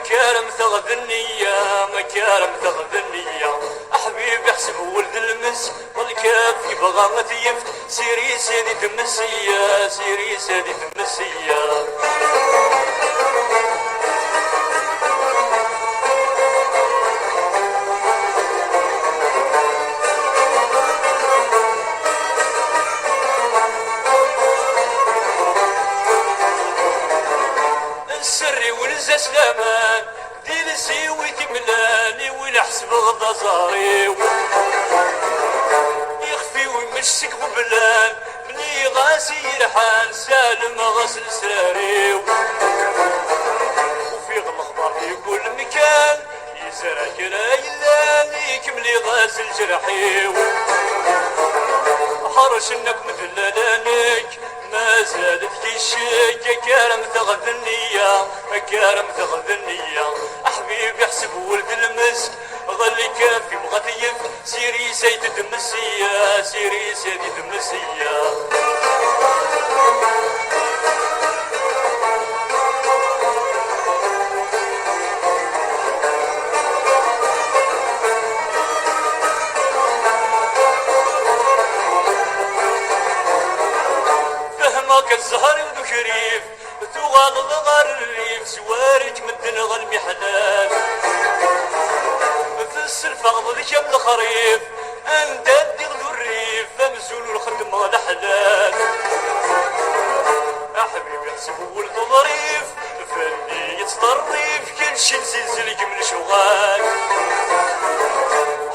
مكارم تغذي النية مكارم تغذي النية أحبيبي احسب ولد المس والكاف يبغى ما تيفت سيري سيدي تمسية سيري سيدي تمسية السري ونزا سلامان دير سيوي تملاني ونحسب غدا زاري يخفي ويمشيك غبلان مني غاسي يرحان سالم غسل سراري وفي غلخبار في كل مكان يزرع كرايلان يكملي غاسل جرحي حرش انك مدللانك ما زادت كيشك كارم تغذي النية كارم تغذي النية أحبيبي احسب ولد المسك غلي كافي مغطيف سيري سيد تمسية سيري سيد تمسية فهمك الزهر البكريف تغال ضغر الريف سوارك من دنغ المحلال في السلفة غضلك يا الخريف انت الدغل الريف فمزول الخدمة الحلال أحبيبي احسب ولد ظريف فني يتطريف كل شي نزلزلك من شغال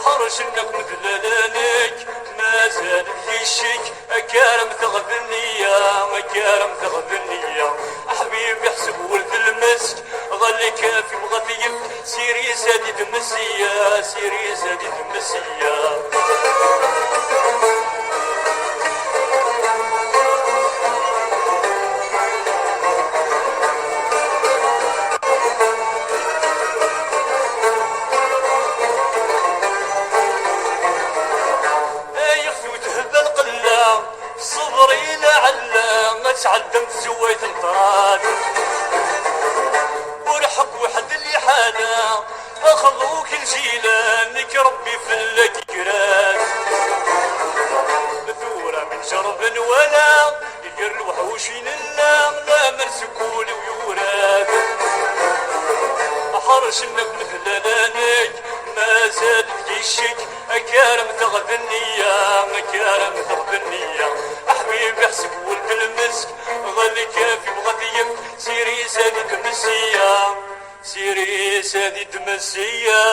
حرش انك مدللانك ما زال يشك أكارم تغذي النية مكارم تغذي النية أحبيبي احسب ولد المسك غلي كافي مغطيف سيري سادي تمسية سيري سادي تمسية صبري لعلا ما تعلمت سويت انطراد ورحق وحد اللي حالا اخذوك الجيلانك ربي فلك كراد ثورة من شرب ولا يقر الوحوشين لا مرسكولي ويوراد حرش انك مثلانك ما زاد يشك أكارم تغذي النية مكارم تغذي النية أحبيبي احسب ولد المسك غلي كافي مغطيف سيري سادي تمسية سيري سادي تمسية